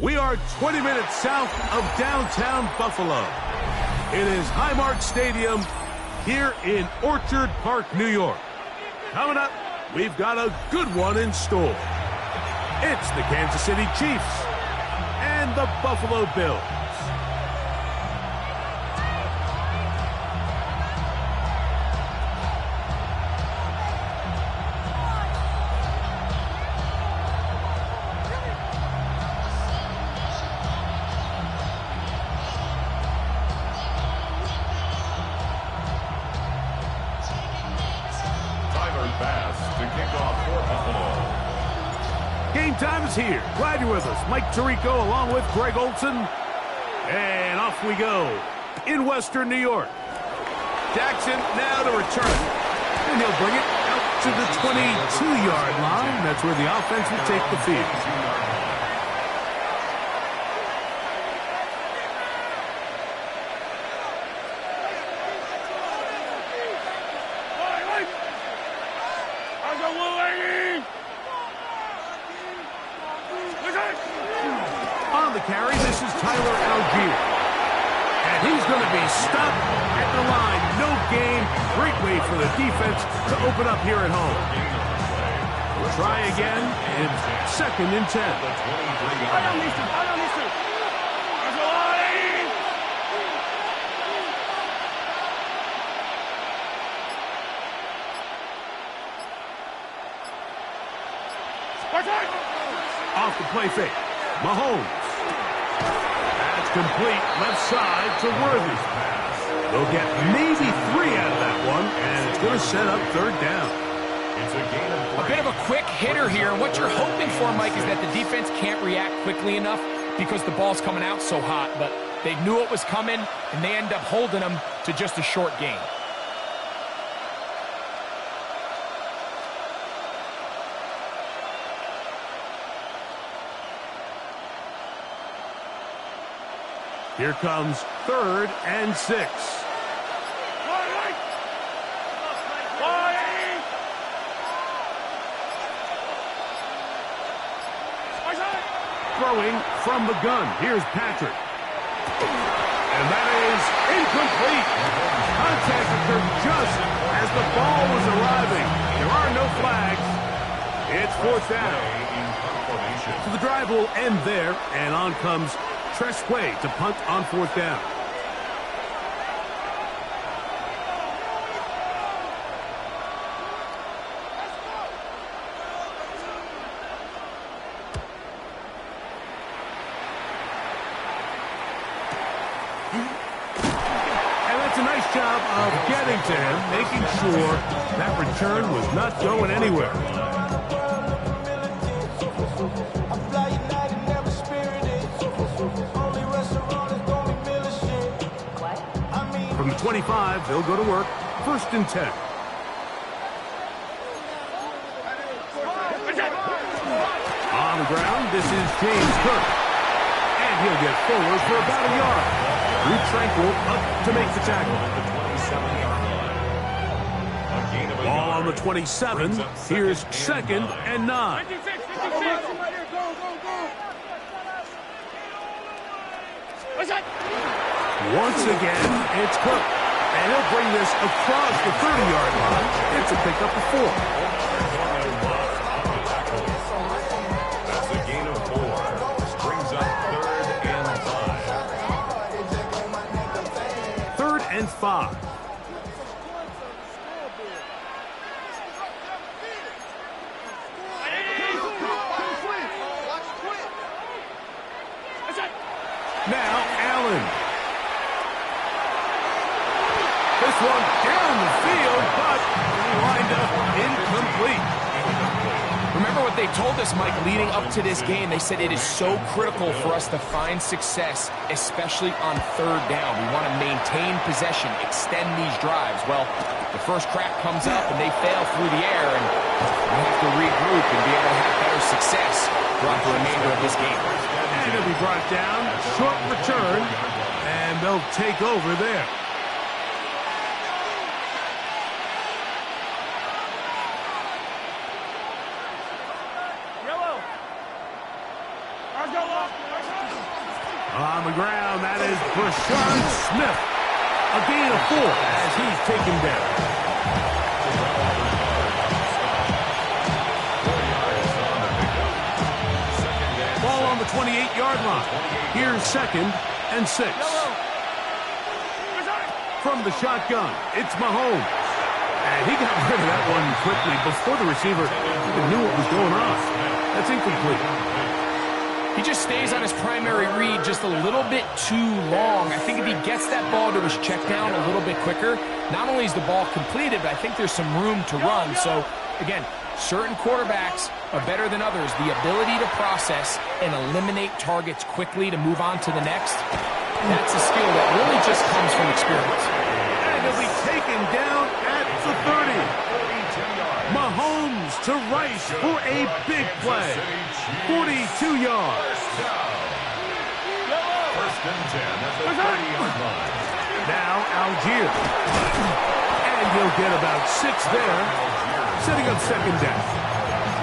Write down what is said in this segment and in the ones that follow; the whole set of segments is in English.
We are 20 minutes south of downtown Buffalo. It is Highmark Stadium here in Orchard Park, New York. Coming up, we've got a good one in store. It's the Kansas City Chiefs and the Buffalo Bills. Game time is here. Glad you're with us. Mike Tirico along with Greg Olson. And off we go in Western New York. Jackson now to return. And he'll bring it out to the 22-yard line. That's where the offense will take the field. On the carry, this is Tyler Algier. And he's going to be stopped at the line. No gain. Great way for the defense to open up here at home. Try again, and 2nd and 10. Off the play fake. Mahomes. That's complete. Left side to Worthy. They'll get maybe 3 out of that one, and it's going to set up 3rd down. It's a gain of 3. A bit of a quick hitter here. What you're hoping for, Mike, is that the defense can't react quickly enough because the ball's coming out so hot. But they knew it was coming, and they end up holding them to just a short gain. Here comes 3rd and 6. Throwing from the gun. Here's Patrick. And that is incomplete. Contact occurred just as the ball was arriving. There are no flags. It's 4th down. So the drive will end there, and on comes Tresquay to punt on 4th down. And that's a nice job of getting to him, making sure that return was not going anywhere. From the 25, they'll go to work. 1st and 10. On the ground, this is James Cook. And he'll get forward for about a yard. Drew Tranquil up to make the tackle. Ball on the 27. Here's 2nd and 9. Once again, it's Cook. And he'll bring this across the 30-yard line. It's a pickup of 4. That's a gain of 4. Brings up 3rd and 5. 3rd and 5. Now, Allen. This one down the field, but lined up incomplete. Remember what they told us, Mike, leading up to this game. They said it is so critical for us to find success, especially on third down. We want to maintain possession, extend these drives. Well, the first crack comes up, and they fail through the air, and we have to regroup and be able to have better success throughout the remainder of this game. And it'll be brought down, short return, and they'll take over there. On the ground, that is Brashard Smith. A gain of 4 as he's taken down. Ball on the 28-yard line. Here's 2nd and 6. From the shotgun, it's Mahomes. And he got rid of that one quickly before the receiver even knew what was going on. That's incomplete. He just stays on his primary read just a little bit too long. I think if he gets that ball to his check down a little bit quicker, not only is the ball completed, but I think there's some room to run. So, again, certain quarterbacks are better than others. The ability to process and eliminate targets quickly to move on to the next, that's a skill that really just comes from experience. And he'll be taken down at the 30. Mahomes to Rice for a big play. 42 yards. First and 10 at the 30-yard line. Now Algier. And he'll get about 6 there, setting up 2nd down.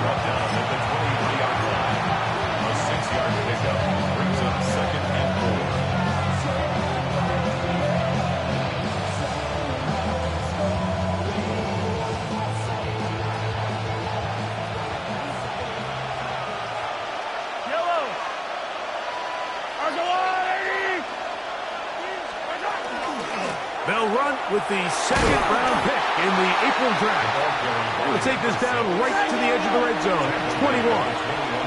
Brought down at the 23-yard line. A 6-yard pickup brings up 2nd and 4. They'll run with the 2nd-round pick in the April draft. They'll take this down right to the edge of the red zone. 21.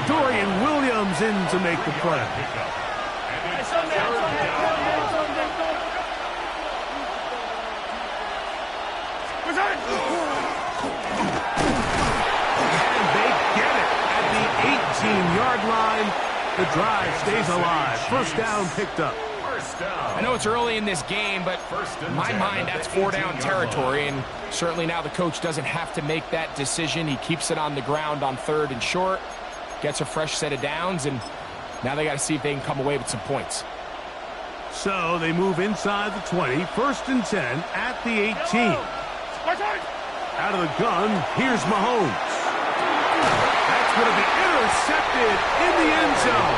Dorian Williams in to make the play. And they get it at the 18-yard line. The drive stays alive. First down picked up. I know it's early in this game, but in my mind, that's 4-down territory, and certainly now the coach doesn't have to make that decision. He keeps it on the ground on 3rd and short, gets a fresh set of downs, and now they got to see if they can come away with some points. So they move inside the 20, 1st and 10 at the 18. Out of the gun, here's Mahomes. That's going to be intercepted in the end zone.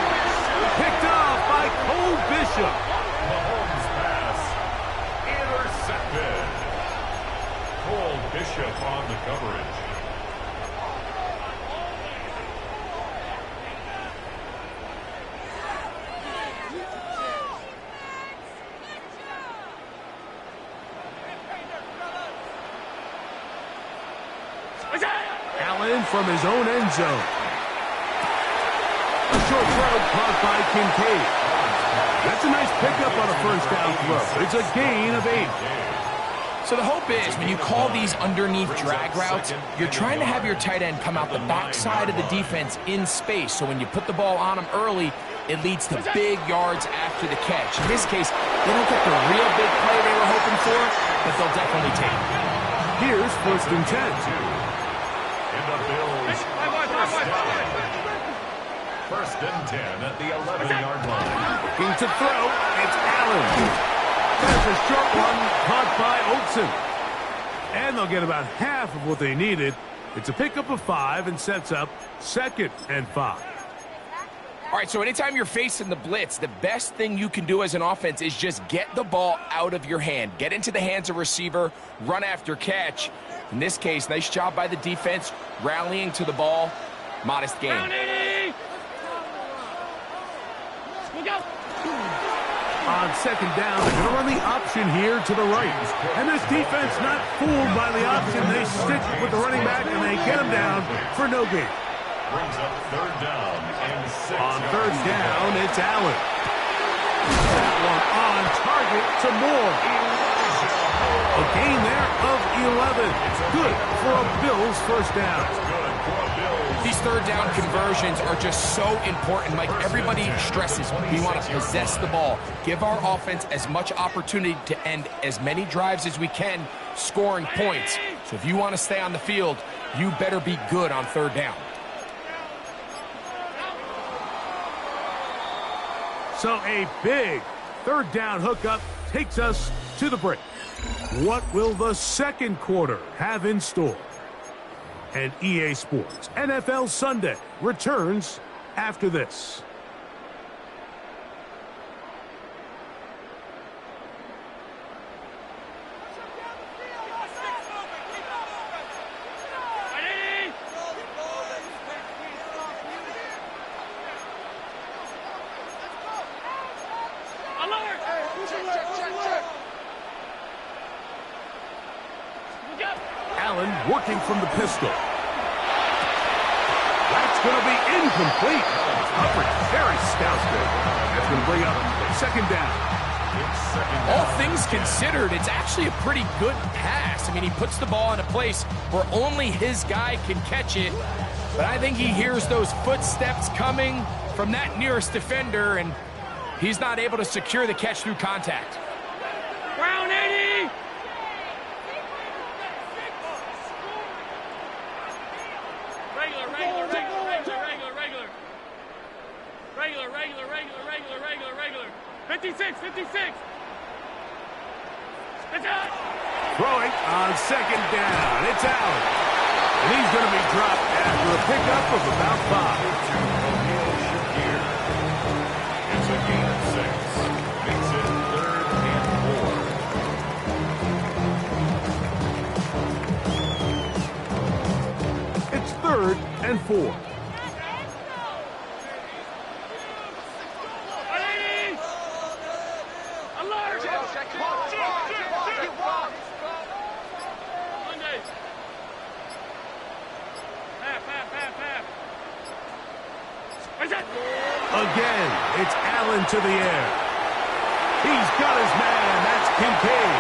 Picked up by Cole Bishop. Mahomes' pass intercepted. Cole Bishop on the coverage. Allen from his own end zone. A short throw caught by Kincaid. That's a nice pickup on a first down throw. It's a gain of 8. So the hope is when you call these underneath drag routes, you're trying to have your tight end come out the backside of the defense in space. So when you put the ball on him early, it leads to big yards after the catch. In this case, they don't get the real big play they were hoping for, but they'll definitely take it. Here's 1st and 10. In the Bills' first and 10 at the 11-yard line. Looking to throw, it's Allen. There's a short one caught by Olsen. And they'll get about half of what they needed. It's a pickup of 5 and sets up 2nd and 5. All right, so anytime you're facing the blitz, the best thing you can do as an offense is just get the ball out of your hand. Get into the hands of receiver, run after catch. In this case, nice job by the defense, rallying to the ball. Modest gain. On 2nd down, they're going to run the option here to the right. And this defense not fooled by the option. They stick with the running back, and they get him down for no gain. Brings up 3rd down and 6. On 3rd down, it's Allen. That one on target to Moore. A gain there of 11. Good for a Bills first down. These third down conversions are just so important. Like everybody stresses, we want to possess the ball, give our offense as much opportunity to end as many drives as we can, scoring points. So if you want to stay on the field, you better be good on third down. So a big third down hookup takes us to the break. What will the second quarter have in store? And EA Sports NFL Sunday returns after this. Allen working from the pistol. That's going to be incomplete. Coverage very stout there. That's going to bring up second down. All things considered, it's actually a pretty good pass. I mean, he puts the ball in a place where only his guy can catch it. But I think he hears those footsteps coming from that nearest defender, and he's not able to secure the catch through contact. Brown 80! Regular. 56! Throwing on second down. It's Allen. And he's going to be dropped after a pickup of about 5. It's a gain of 6. Makes it 3rd and 4. It's 3rd and 4. Again, it's Allen to the air. He's got his man. That's Kincaid.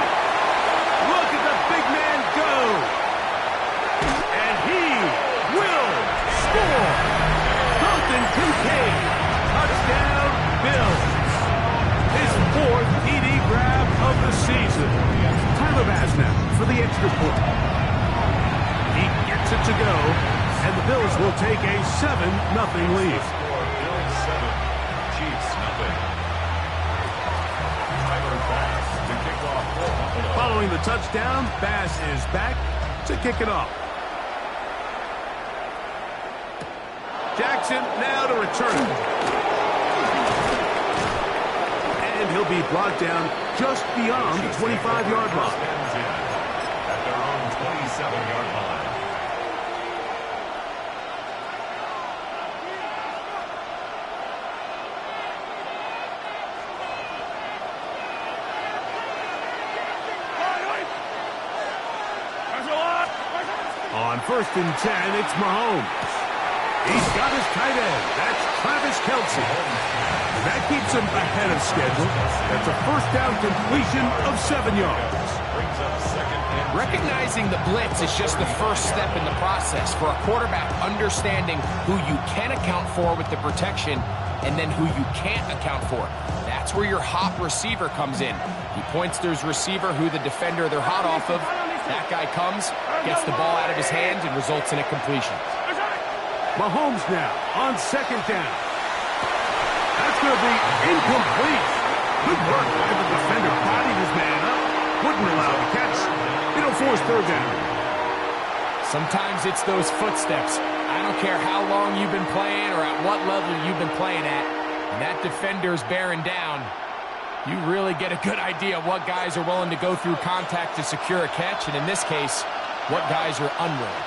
Look at the big man go. And he will score. Dalton Kincaid. Touchdown, Bills. His 4th TD grab of the season. Tyler Bass now for the extra point. He gets it to go, and the Bills will take a 7-0 lead. Following the touchdown, Bass is back to kick it off. Jackson now to return it. And he'll be brought down just beyond the 25-yard line. At their own 27-yard line. On 1st and 10, it's Mahomes. He's got his tight end. That's Travis Kelce. That keeps him ahead of schedule. That's a first down completion of 7 yards. Recognizing the blitz is just the first step in the process for a quarterback understanding who you can account for with the protection and then who you can't account for. That's where your hot receiver comes in. He points to his receiver who the defender they're hot off of. That guy comes, gets the ball out of his hands, and results in a completion. Mahomes now on second down. That's going to be incomplete. Good work by the defender. Bodied his man up. Wouldn't allow the catch. It'll force third down. Sometimes it's those footsteps. I don't care how long you've been playing or at what level you've been playing at. When that defender's bearing down, you really get a good idea of what guys are willing to go through contact to secure a catch, and in this case, what guys are unwilling.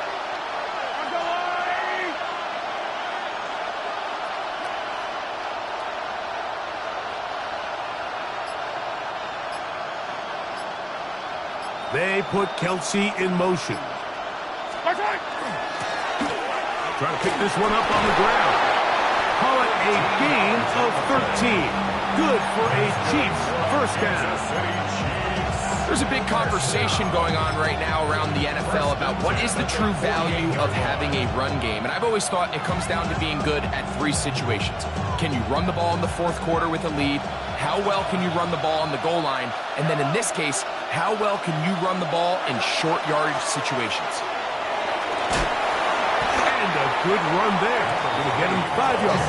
They put Kelce in motion. Trying to pick this one up on the ground. Call it a gain of 13. Good for a Chiefs first down. There's a big conversation going on right now around the NFL about what is the true value of having a run game. And I've always thought it comes down to being good at 3 situations. Can you run the ball in the 4th quarter with a lead? How well can you run the ball on the goal line? And then in this case, how well can you run the ball in short yardage situations? And a good run there. Going to get him 5 yards.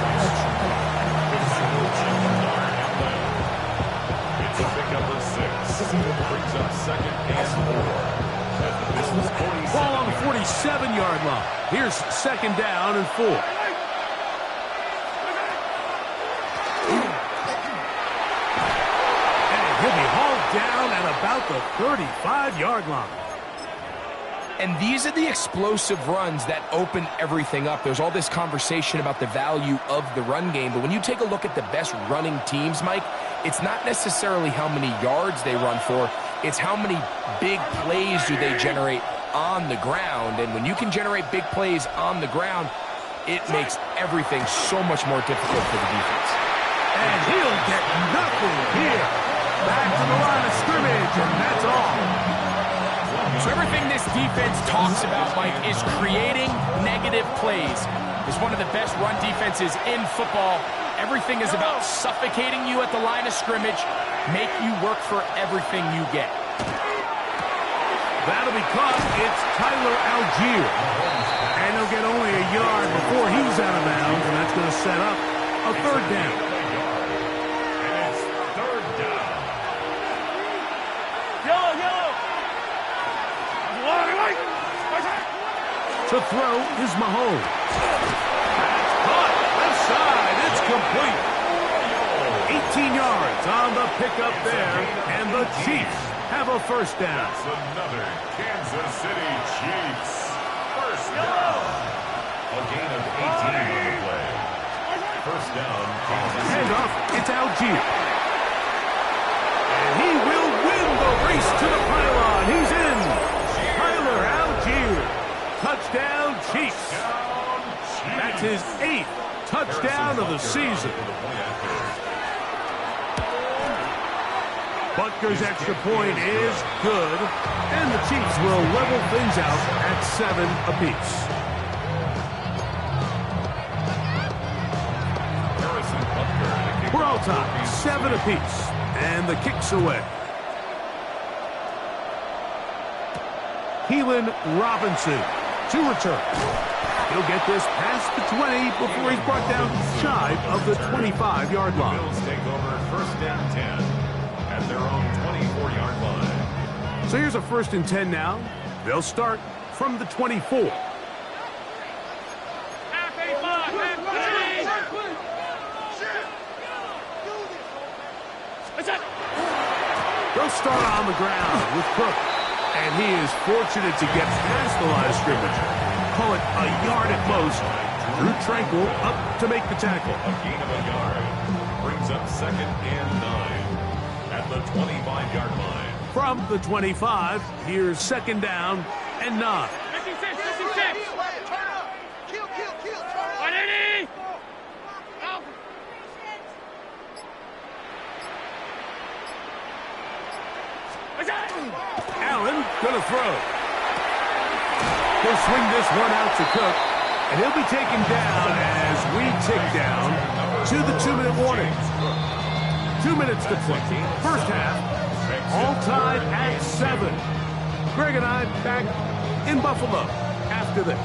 It's a big number 6. Brings up 2nd and 4. Ball on the 47-yard line. Here's 2nd down and 4. And he'll be hauled down at about the 35-yard line. And these are the explosive runs that open everything up. There's all this conversation about the value of the run game, but when you take a look at the best running teams, Mike, it's not necessarily how many yards they run for, it's how many big plays do they generate on the ground. And when you can generate big plays on the ground, it makes everything so much more difficult for the defense. And he'll get nothing here. Back to the line of scrimmage, and that's all. So everything this defense talks about, Mike, is creating negative plays. It's one of the best run defenses in football. Everything is about suffocating you at the line of scrimmage, make you work for everything you get. That'll be caught. It's Tyler Algier. And he'll get only a yard before he's out of bounds, and that's going to set up a 3rd down. And it's 3rd down. Yellow. To throw is Mahomes. That's caught. Left side. It's complete. 18 yards on the pickup there, and the Chiefs have a 1st down. That's another Kansas City Chiefs 1st down. A gain of 18 on the play. 1st down, Kansas City. Hand off. It's Algier. And he will win the race to the pylon. He's in. Tyler Algier. Touchdown, Chiefs. That's his 8th touchdown of the season. Butker's extra point is good, and the Chiefs will level things out at 7 apiece. We're all tied, 7 apiece, and the kick's away. Keelan Robinson to return. He'll get this past the 20 before he's brought down shy of the 25-yard line. Bills take over 1st and 10 at their own 24-yard line. So here's a 1st and 10 now. They'll start from the 24. They'll start on the ground with Cook. And he is fortunate to get past the line of scrimmage. Call it a yard at most. Drew Tranquil up to make the tackle. A gain of a yard. Brings up 2nd and 9 at the 25-yard line. From the 25, here's 2nd down and 9. 56. 180. Allen gonna throw. He'll swing this one out to Cook, and he'll be taken down as we tick down to the 2-minute warning. 2 minutes to play. 1st half, all tied at 7. Greg and I back in Buffalo after this.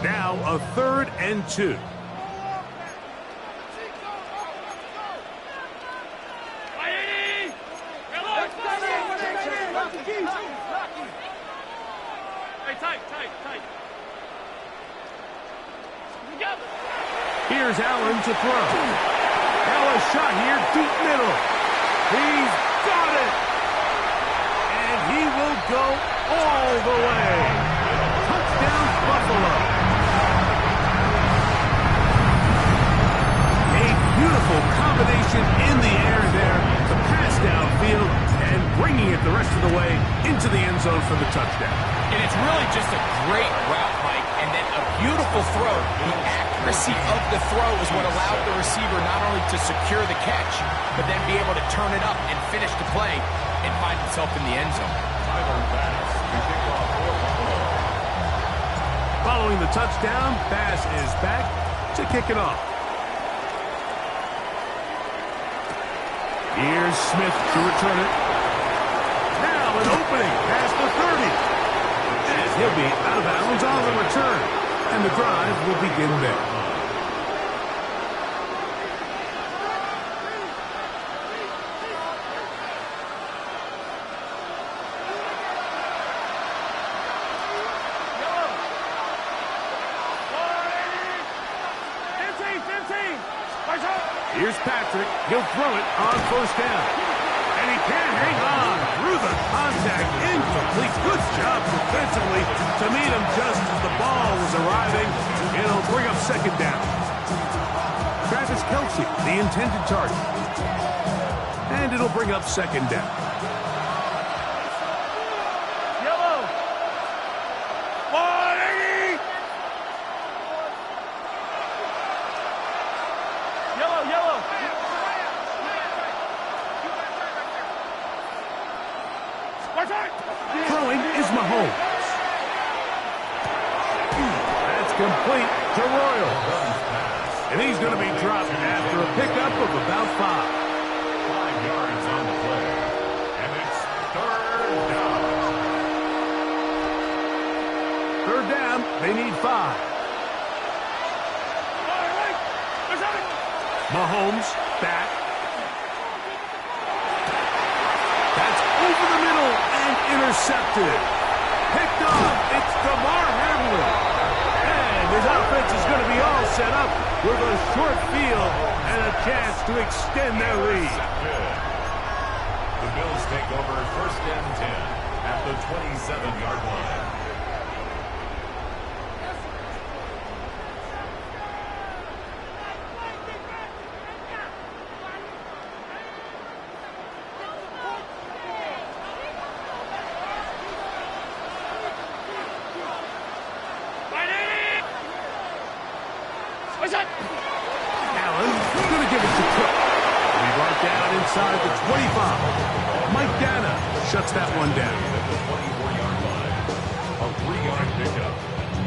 Now a 3rd and 2. Here's Allen to throw. Now a shot here, deep middle. He's got it. And he will go all the way. Touchdown, Buffalo. A beautiful combination in the air there. The pass downfield and bringing it the rest of the way into the end zone for the touchdown. And it's really just a great route, Mike. And then a beautiful throw. The accuracy of the throw is what allowed the receiver not only to secure the catch, but then be able to turn it up and finish the play and find himself in the end zone. Following the touchdown, Bass is back to kick it off. Here's Smith to return it. Now an opening past the 30. And he'll be out of bounds on the return. And the drive will begin there. Here's Patrick. He'll throw it on first down. And he can't hang on through the contact. Incomplete. Good job defensively to meet him just as the ball was arriving. It'll bring up second down. Travis Kelce, the intended target. And it'll bring up second down. Yellow. 180. Yellow, yellow. Throwing is Mahomes. That's complete to Royal. And he's going to be dropped after a pickup of about 5. 5 yards on the play. And it's third down. Third down, they need 5. Mahomes back. That's over the middle and intercepted. Picked off. It's DeMar Hamlin. And his offense is going to be all set up with a short field and a chance to extend their lead. The Bills take over first and 10 at the 27-yard line. Allen going to give it to Cook. He brought down inside the 25. Mike Dana shuts that one down. At the 24-yard line, a 3-yard pickup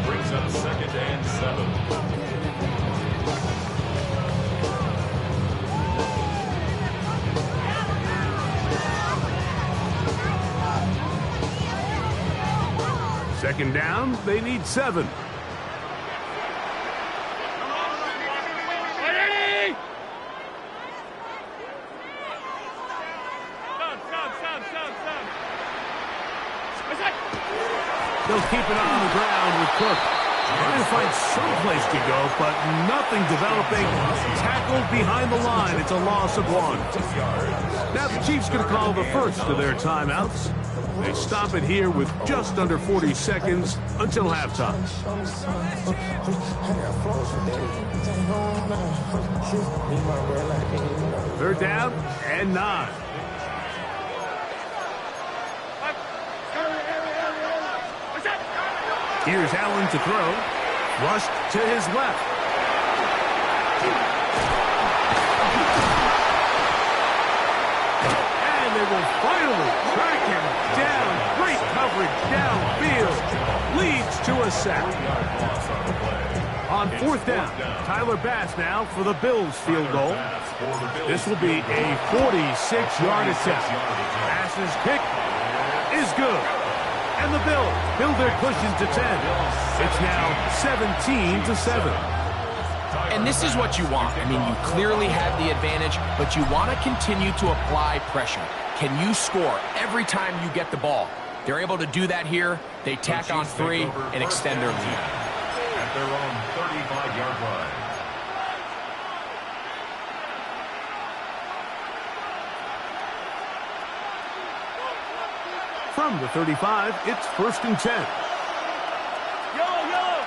brings up second and 7. Second down, they need 7. They'll keep it on the ground with Cook. Trying to find some place to go, but nothing developing. Tackled behind the line. It's a loss of 1. Now the Chiefs going to call the first of their timeouts. They stop it here with just under 40 seconds until halftime. Third down and 9. Here's Allen to throw. Rushed to his left. And they will finally track him down. Great coverage downfield. Leads to a sack. On fourth down, Tyler Bass now for the Bills field goal. This will be a 46-yard attempt. Bass's kick is good. And the Bills build their cushion to 10. It's now 17-7. And this is what you want. I mean, you clearly have the advantage, but you want to continue to apply pressure. Can you score every time you get the ball? They're able to do that here. They tack on 3 and extend their lead. At their own 35-yard line. From the 35, it's first and 10. Yellow, yellow.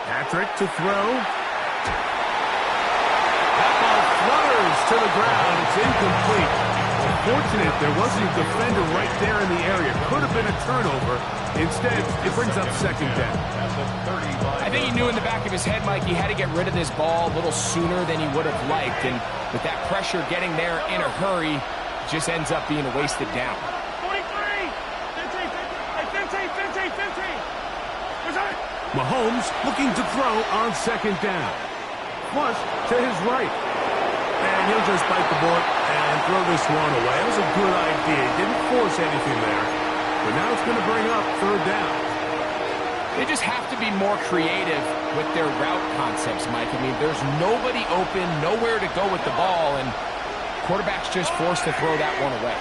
Patrick to throw. That ball flutters to the ground. It's incomplete. unfortunate there wasn't a defender right there in the area. Could have been a turnover. Instead, it brings up second down. I think he knew in the back of his head, Mike, he had to get rid of this ball a little sooner than he would have liked. And with that pressure getting there in a hurry, it just ends up being a wasted down. 43! 15! 15! Mahomes looking to throw on second down. Flush to his right. And he'll just bite the bullet and throw this one away. It was a good idea. He didn't force anything there. But now it's going to bring up third down. They just have to be more creative with their route concepts, Mike. I mean, there's nobody open, nowhere to go with the ball, and quarterback's just forced to throw that one away.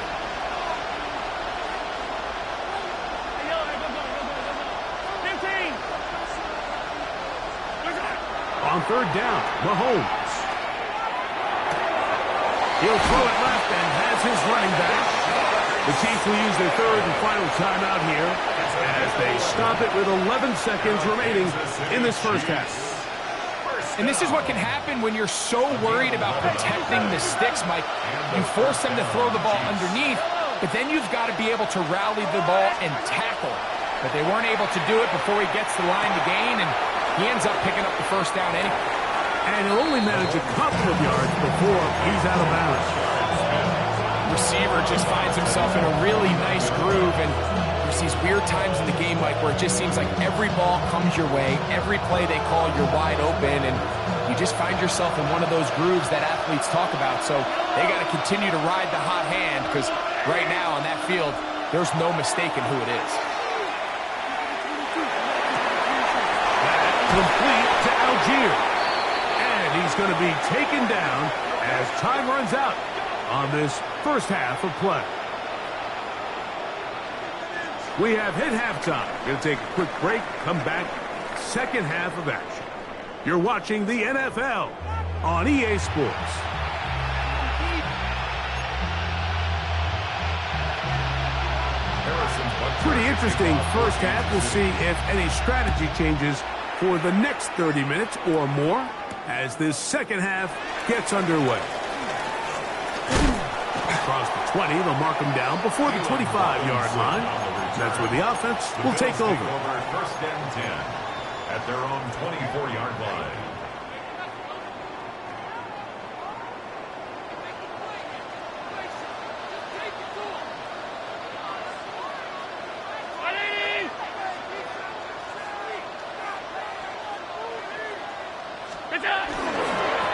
On third down, Mahomes. He'll throw it left and has his running back. The Chiefs will use their third and final timeout here as they stop it with 11 seconds remaining in this first half. And this is what can happen when you're so worried about protecting the sticks, Mike. You force them to throw the ball underneath, but then you've got to be able to rally the ball and tackle. But they weren't able to do it before he gets the line to gain, and he ends up picking up the first down anyway. And he'll only manage a couple of yards before he's out of bounds. Receiver just finds himself in a really nice groove, and there's these weird times in the game, Mike, where it just seems like every ball comes your way, every play they call, you're wide open, and you just find yourself in one of those grooves that athletes talk about. So they got to continue to ride the hot hand, because right now on that field, there's no mistaking who it is. Complete to Algier. And he's going to be taken down as time runs out on this first half of play. We have hit halftime. Going to take a quick break, come back, second half of action. You're watching the NFL on EA Sports. Pretty interesting first half. We'll see if any strategy changes for the next 30 minutes or more as this second half gets underway. Across the 20, they'll mark him down before the 25-yard line. That's where the offense will take over. First and 10 at their own 24-yard line.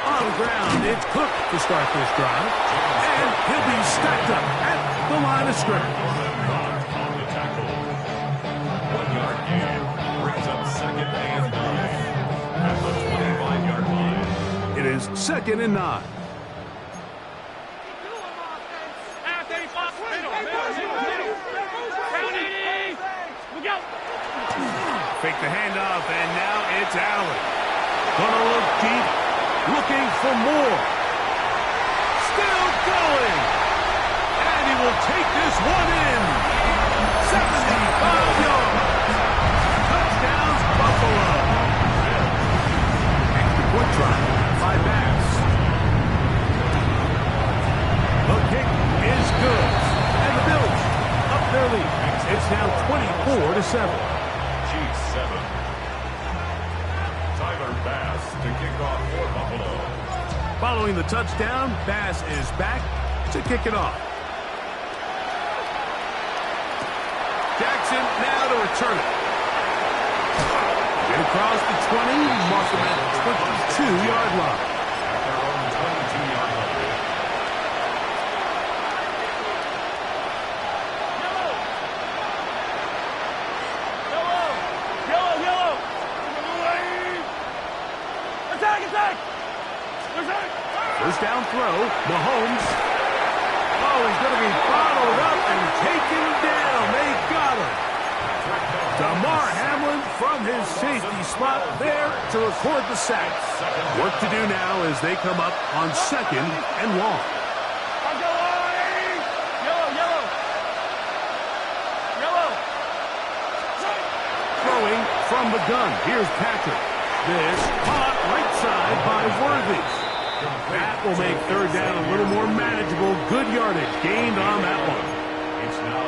On the ground, it's Cook to start this drive. And he'll be stacked up at the line of scrimmage. On the tackle. 1-yard gain brings up second and 9 at the 25-yard line. It is second and 9. Fake the handoff, and now it's Allen. Gonna look deep, looking for more. Still going. And he will take this one in. 75 yards. Touchdowns, Buffalo. Extra point try by Bass. The kick is good. And the Bills up their lead. It's now 24-7. Chiefs 7. Tyler Bass to kick off for Buffalo. Following the touchdown, Bass is back to kick it off. Jackson now to return it. Get across the 20, mark him at the 22-yard line. At their own 22-yard line. Yellow! Attack! First down throw, Mahomes. Oh, he's going to be followed up and taken down. They got him. DeMar Hamlin from his safety spot there to record the sack. Work to do now as they come up on second and long. Yellow! Throwing from the gun. Here's Patrick. This caught right side by Worthy. That will make third down a little more manageable. Good yardage gained on that one.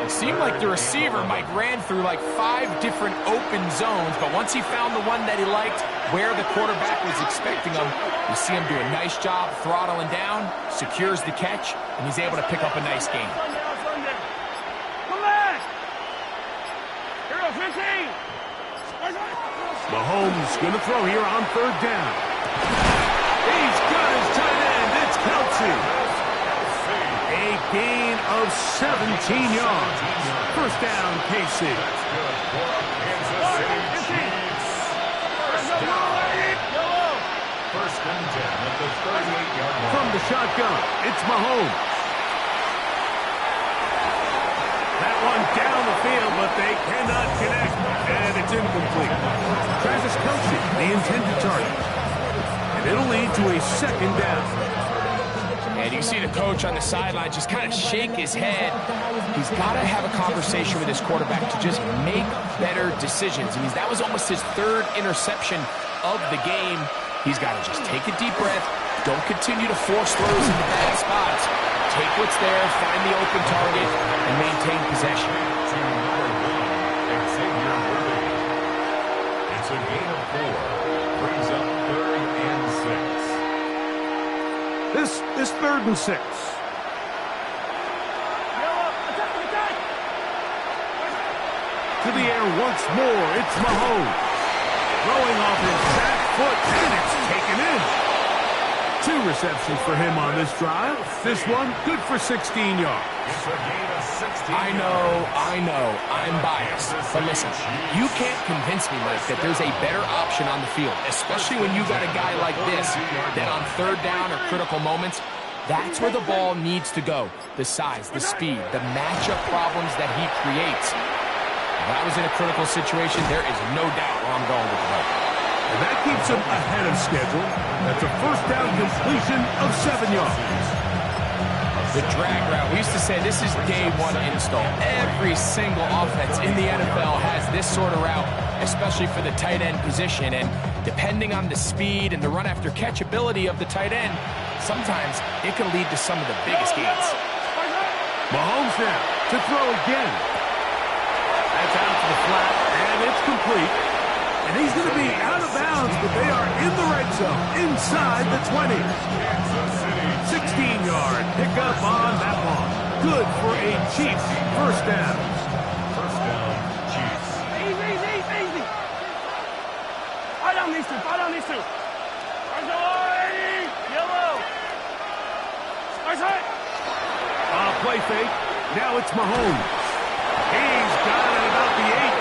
It seemed like the receiver, Mike, ran through like 5 different open zones, but once he found the one that he liked, where the quarterback was expecting him, you see him do a nice job throttling down, secures the catch, and he's able to pick up a nice gain. Come back! Here we go, 15! Mahomes going to throw here on third down. He's got his tight end. It's Kelsey. A gain of 17 yards. First down, KC. First and 10 at the 38-yard line. From the shotgun, it's Mahomes. That one down the field, but they cannot connect, and it's incomplete. Travis Kelsey, the intended target. And it'll lead to a second down. And you see the coach on the sideline just kind of shake his head. He's got to have a conversation with his quarterback to just make better decisions. I mean, that was almost his 3rd interception of the game. He's got to just take a deep breath. Don't continue to force throws into bad spots. Take what's there, find the open target, and maintain possession. It's a gain of 4. Brings up 3rd and 6. This 3rd and 6. To the air once more, it's Mahomes. Throwing off his back foot, and it's taken in. 2 receptions for him on this drive. This one, good for 16 yards. It's a gain of 16. I know, I'm biased. But listen, you can't convince me, Mike, that there's a better option on the field, especially when you got a guy like this, that on third down or critical moments, that's where the ball needs to go. The size, the speed, the matchup problems that he creates. If I was in a critical situation, there is no doubt where I'm going with the ball. And that keeps him ahead of schedule. That's a first down completion of 7 yards. The drag route, we used to say this is day 1 install. Every single offense in the NFL has this sort of route, especially for the tight end position. And depending on the speed and the run after catch ability of the tight end, sometimes it can lead to some of the biggest gains. Mahomes now to throw again. That's out to the flat, and it's complete. And he's going to be out of bounds, but they are in the red zone, inside the 20. 16-yard pickup on that one. Good for a Chiefs first down. First down, Chiefs. Easy. Fight on these two. Yellow. Play fake. Now it's Mahomes. He's got it about the 8.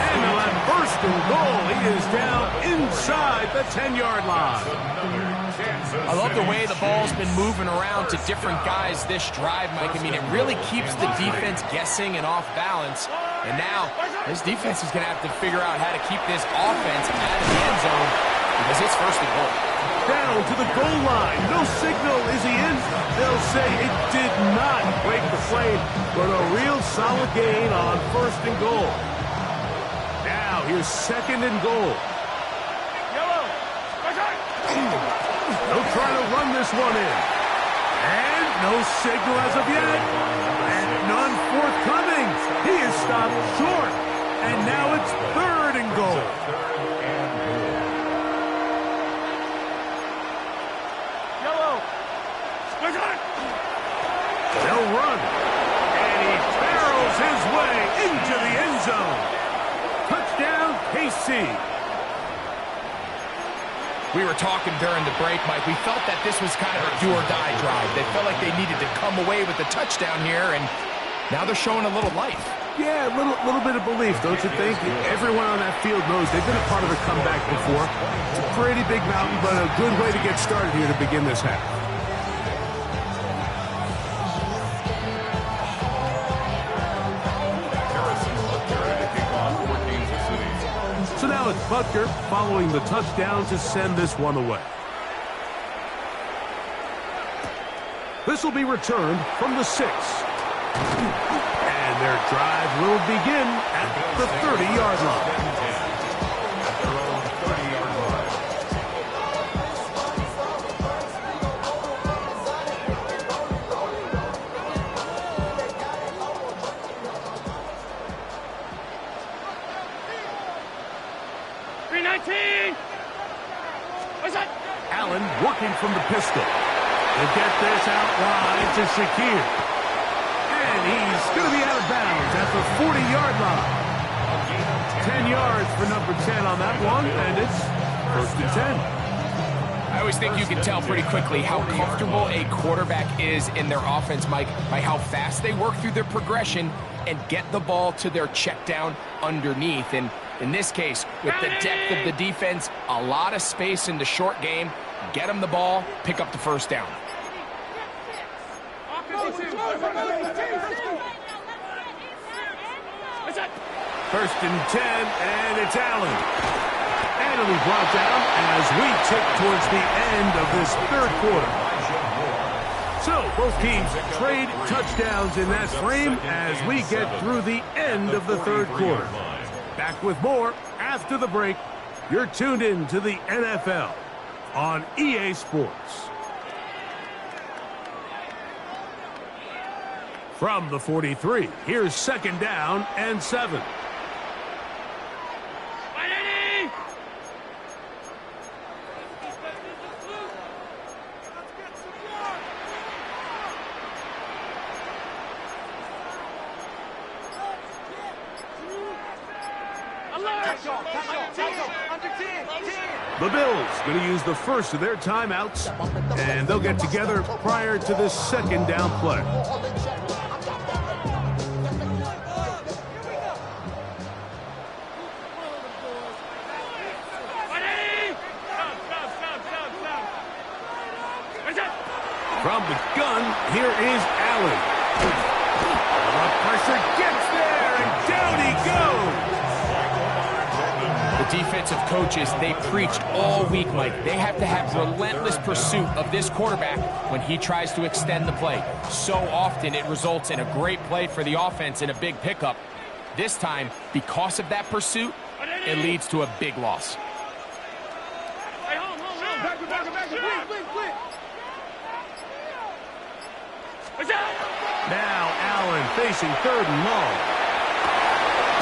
And on first and goal, he is down inside the 10-yard line. I love the way the ball's been moving around to different guys this drive, Mike. I mean, it really keeps the defense guessing and off balance. And now, this defense is going to have to figure out how to keep this offense out of the end zone because it's first and goal. Down to the goal line. No signal. Is he in? They'll say it did not break the play, but a real solid gain on first and goal. Now, here's second and goal. They'll try to run this one in. And no signal as of yet. And none forthcoming. He is stopped short. And now it's third and goal. They'll run. And he barrels his way into the end zone. Touchdown, KC. We were talking during the break, Mike. We felt that this was kind of a do-or-die drive. They felt like they needed to come away with the touchdown here, and now they're showing a little life. Yeah, a little bit of belief, don't you think? Everyone on that field knows they've been a part of a comeback before. It's a pretty big mountain, but a good way to get started here to begin this half. So now it's Butker following the touchdown to send this one away. This will be returned from the 6. And their drive will begin at the 30-yard line. Allen working from the pistol. He'll get this out wide to Shakir. And he's going to be out of bounds at the 40-yard line. 10 yards for number 10 on that one, and it's 1st and 10. I always think you can tell pretty quickly how comfortable a quarterback is in their offense, Mike, by how fast they work through their progression and get the ball to their check down underneath. And in this case, with the depth of the defense, a lot of space in the short game, get them the ball, pick up the first down. First and 10, and it's Allen. And it'll be brought down as we tick towards the end of this 3rd quarter. So, both teams trade touchdowns in that frame as we get through the end of the 3rd quarter. Back with more after the break. You're tuned in to the NFL on EA Sports. From the 43, here's 2nd down and 7. The Bills going to use the first of their timeouts, and they'll get together prior to this 2nd down play. From the gun, here is Allen. The pressure gets there, and down he goes. The defensive coaches, they preached all week, Mike. They have to have relentless pursuit of this quarterback when he tries to extend the play. So often it results in a great play for the offense and a big pickup. This time, because of that pursuit, it leads to a big loss. Now Allen facing 3rd and long.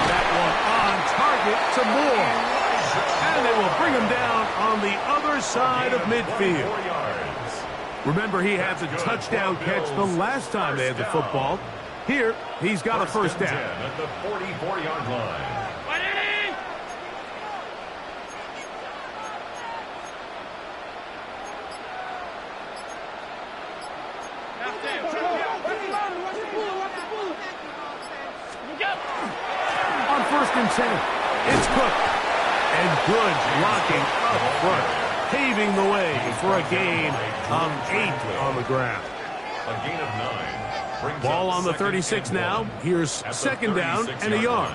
That one on target to Moore. And they will bring him down on the other side of midfield. Remember, he had the touchdown catch the last time they had the football. Here, he's got a first down. At the 44-yard line. On 1st and 10, it's Cook. And good blocking up front, paving the way for a gain of 8 on the ground. A gain of 9. Ball on the 36 now. Here's 2nd down and a yard.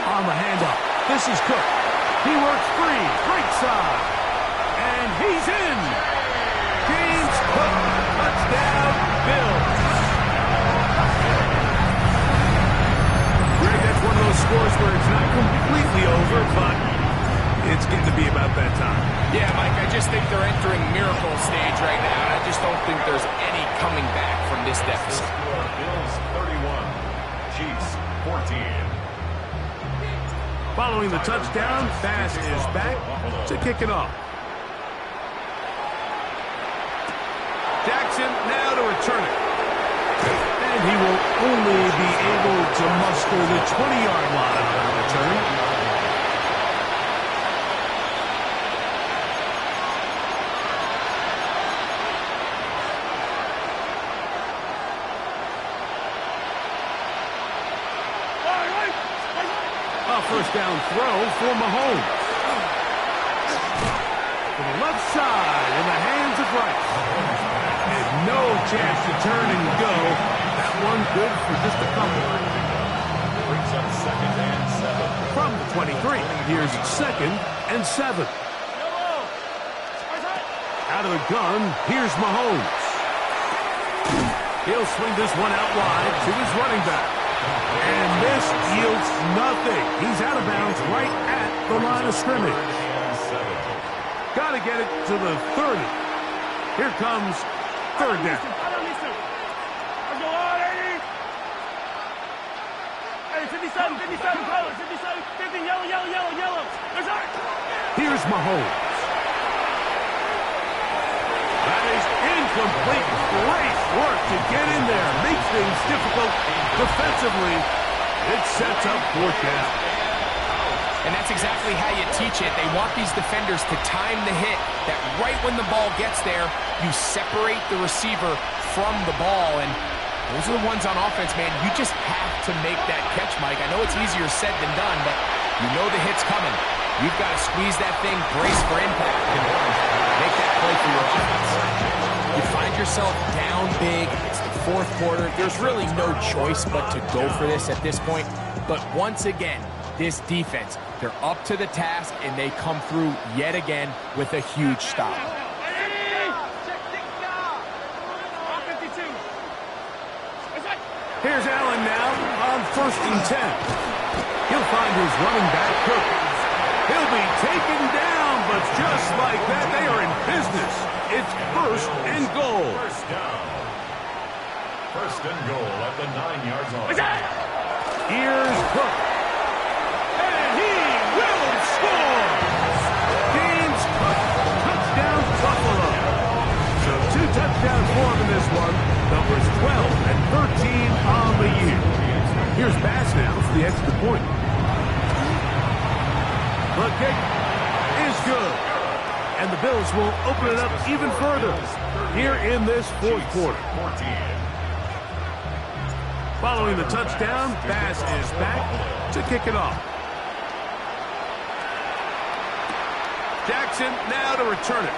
On the handoff, this is Cook. He works free, right side, and he's in. James Cook, touchdown, Bills. Greg, that's one of those scores where it's not completely over, but it's getting to be about that time. Yeah, Mike, I just think they're entering miracle stage right now, and I just don't think there's any coming back from this deficit. Bills 31, Chiefs 14. Following the touchdown, Bass is back to kick it off. Jackson now to return it. And he will only be able to muster the 20-yard line on the return. First down throw for Mahomes. To the left side in the hands of Rice. And no chance to turn and go. That one good for just a couple. Brings up 2nd and 7. From the 23, here's 2nd and 7. Out of the gun, here's Mahomes. He'll swing this one out wide to his running back. And this yields nothing. He's out of bounds right at the line of scrimmage. Got got to get it to the 30. Here comes third down. Let's go on, 80. Hey, 57, 57, colors, 57, 50, yellow, yellow, yellow, yellow. There's our... Here's Mahomes. That is incomplete. Great work to get in there. Makes things difficult defensively. It sets up fourth down. And that's exactly how you teach it. They want these defenders to time the hit, that right when the ball gets there, you separate the receiver from the ball. And those are the ones on offense, man. You just have to make that catch, Mike. I know it's easier said than done, but you know the hit's coming. You've got to squeeze that thing, brace for impact, and make that play for your offense. You find yourself down big. It's the fourth quarter. There's really no choice but to go for this at this point. But once again, this defense, they're up to the task, and they come through yet again with a huge stop. Here's Allen now on 1st and 10. He'll find his running back, Perkins. He'll be taken down, but just like that, they are in business. It's 1st and goal. First down. 1st and goal at the 9-yard line. Here's Cook. And he will score. James Cook, touchdown Buffalo. So 2 touchdowns for him in this one. Numbers 12 and 13 on the year. Here's Bass now for the extra point. The kick is good. And the Bills will open it up even further here in this fourth quarter. Following the touchdown, Bass is back to kick it off. Jackson now to return it.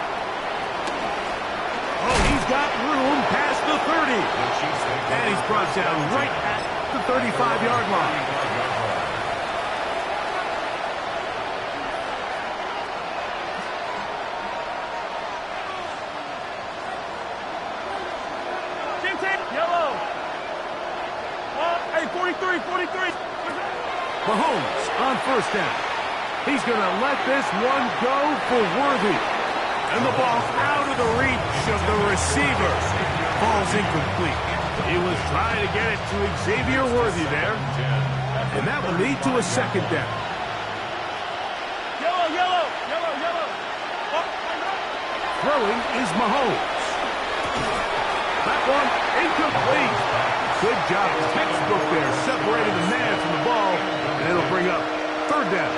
Oh, he's got room past the 30. And he's brought down right at the 35-yard line. Yellow. Hey, 43, 43. Mahomes on 1st down. He's going to let this one go for Worthy. And the ball out of the reach of the receiver. Ball's incomplete. He was trying to get it to Xavier Worthy there. And that will lead to a 2nd down. Yellow, yellow, yellow, yellow. Throwing is Mahomes. That one incomplete. Good job, textbook there, separating the man from the ball, and it'll bring up 3rd down.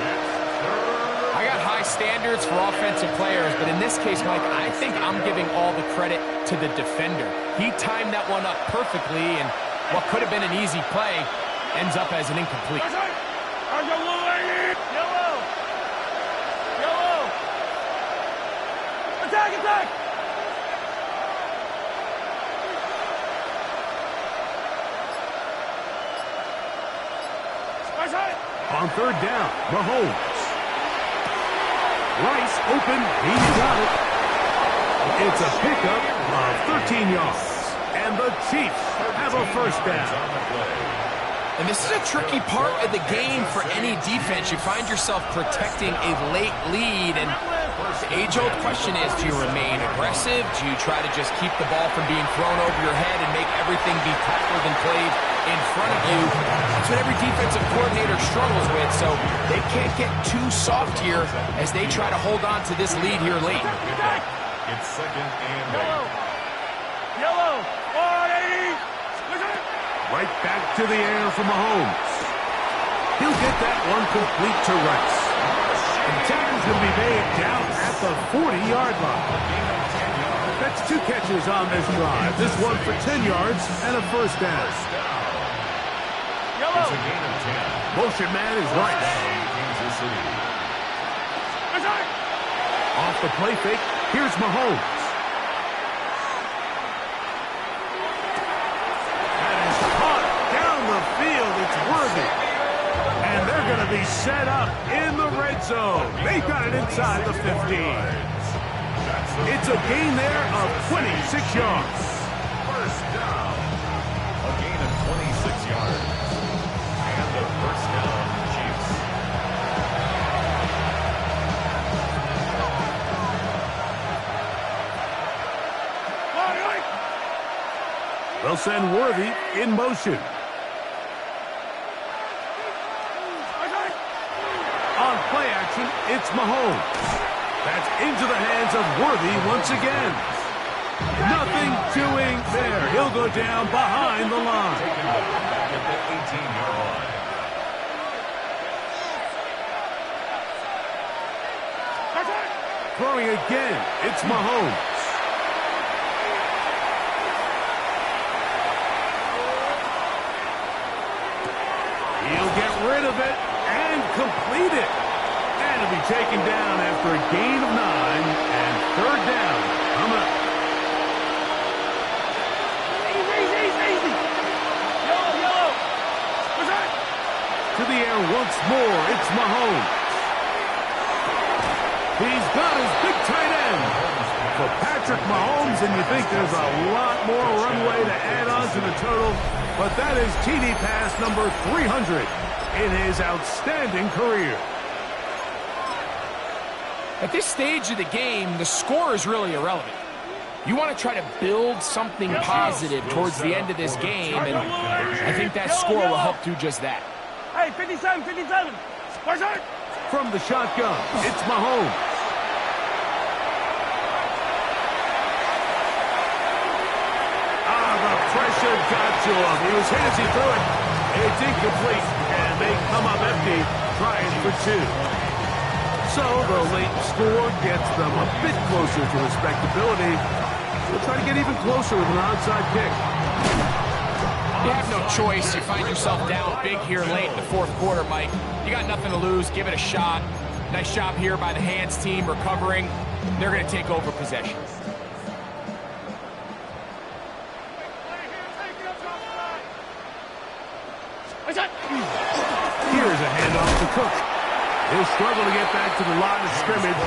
I got high standards for offensive players, but in this case, Mike, I think I'm giving all the credit to the defender. He timed that one up perfectly, and what could have been an easy play ends up as an incomplete. Yellow. Yellow. Attack, attack. On 3rd down, Mahomes. Rice open, he's got it. It's a pickup of 13 yards. And the Chiefs have a 1st down. And this is a tricky part of the game for any defense. You find yourself protecting a late lead, and the age-old question is, do you remain aggressive? Do you try to just keep the ball from being thrown over your head and make everything be tackled and played in front of you? That's what every defensive coordinator struggles with, so they can't get too soft here as they try to hold on to this lead here late. It's 2nd and 8. Yellow. 180. Right back to the air for Mahomes. He'll get that one complete to Rice. And the tackle's going to be made down at the 40-yard line. That's 2 catches on this drive. This one for 10 yards and a 1st down. It's a gain of 10. Motion man is Rice. Kansas City. Off the play fake, here's Mahomes. It's Worthy. And they're going to be set up in the red zone. They've got it inside the 15. It's a gain there of 26 yards. 1st down. A gain of 26 yards. And the 1st down, Chiefs. They'll send Worthy in motion. On play action, it's Mahomes. That's into the hands of Worthy once again. Nothing doing there. He'll go down behind the line. Back at the 18-yard line. Throwing again, it's Mahomes. He'll get rid of it and complete it. And it'll be taken down after a gain of 9 and third down. Coming up. Easy. Yellow. To the air once more, it's Mahomes. He's got his big tight end for Patrick Mahomes, and you think there's a lot more runway to add on to the total, but that is TD pass number 300 in his outstanding career. At this stage of the game, the score is really irrelevant. You want to try to build something positive towards the end of this game, and I think that score will help do just that. Hey, 57. Watch out. From the shotgun, it's Mahomes. The pressure got to him. He was hit as he threw it. It's incomplete, and they come up empty, trying for 2. So the late score gets them a bit closer to respectability. They'll try to get even closer with an onside kick. You have no choice. You find yourself down big here late in the fourth quarter, Mike. You got nothing to lose. Give it a shot. Nice job here by the hands team recovering. They're going to take over possession. Here's a handoff to Cook. He'll struggle to get back to the line of scrimmage.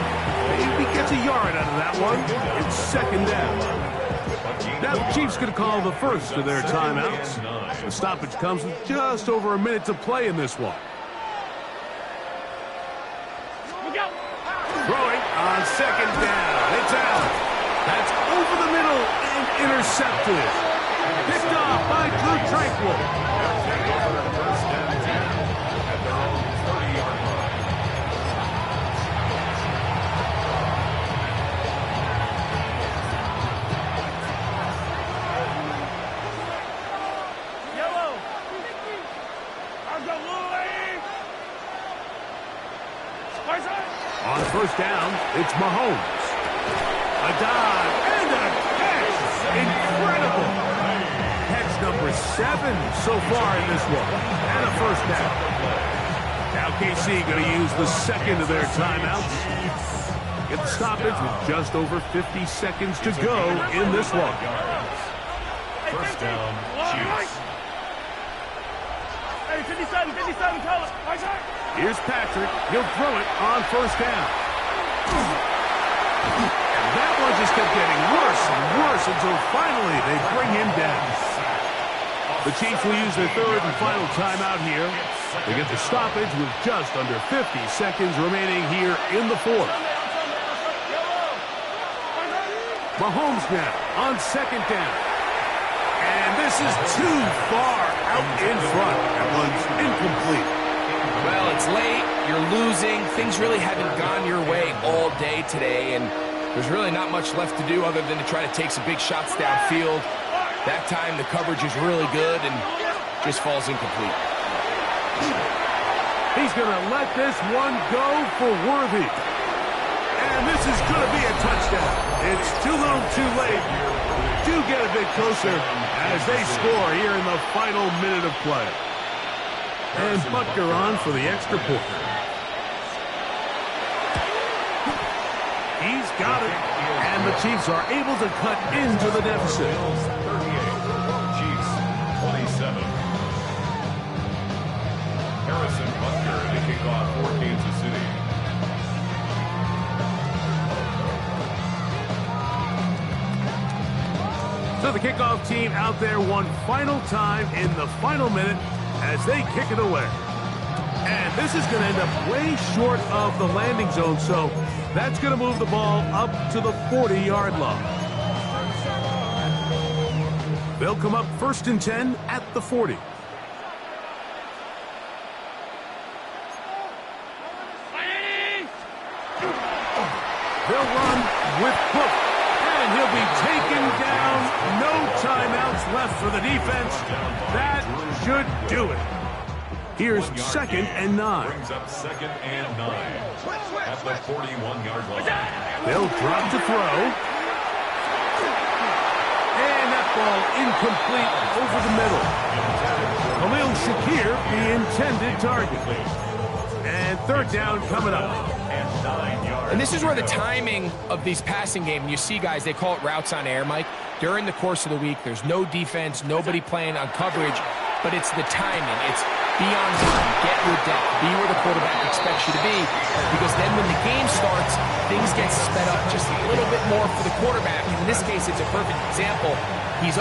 Maybe he gets a yard out of that one. It's second down. Now the Chiefs going to call the first of their timeouts. The stoppage comes with just over a minute to play in this one. Throwing on second down. It's Allen. That's over the middle and intercepted. Picked off by Drew Tranquil. On first down, it's Mahomes. A dive and a catch. Incredible. Catch number 7 so far in this one. And a first down. Now KC going to use the second of their timeouts. Get the stoppage with just over 50 seconds to go in this one. First down, Chiefs. Hey, 57, call it. Watch out. Here's Patrick. He'll throw it on first down. And that one just kept getting worse and worse until finally they bring him down. The Chiefs will use their third and final timeout here. They get the stoppage with just under 50 seconds remaining here in the fourth. Mahomes now on second down. And this is too far out in front. That one's incomplete. Well, it's late, you're losing, things really haven't gone your way all day today, and there's really not much left to do other than to try to take some big shots downfield. That time the coverage is really good and just falls incomplete. He's going to let this one go for Worthy. And this is going to be a touchdown. It's too little too late. Do get a bit closer as they score here in the final minute of play. And Butker on for the extra point. He's got it. And the Chiefs are able to cut into the deficit. 38, Chiefs 27. Harrison Butker to kick off for Kansas City. So the kickoff team out there one final time in the final minute as they kick it away. And this is going to end up way short of the landing zone, so that's going to move the ball up to the 40-yard line. They'll come up 1st and 10 at the 40. They'll run with Book, and he'll be taken down. No timeouts left for the defense. That should do it. Here's 2nd and 9. Brings up 2nd and 9 at the 41-yard line. They'll drop to throw. And that ball incomplete over the middle. Khalil Shakir, the intended target. And 3rd down coming up. And this is where the timing of these passing games, you see guys, they call it routes on air, Mike. During the course of the week, there's no defense, nobody playing on coverage, but it's the timing. It's be on time, get your depth, be where the quarterback expects you to be, because then when the game starts, things get sped up just a little bit more for the quarterback. In this case, it's a perfect example.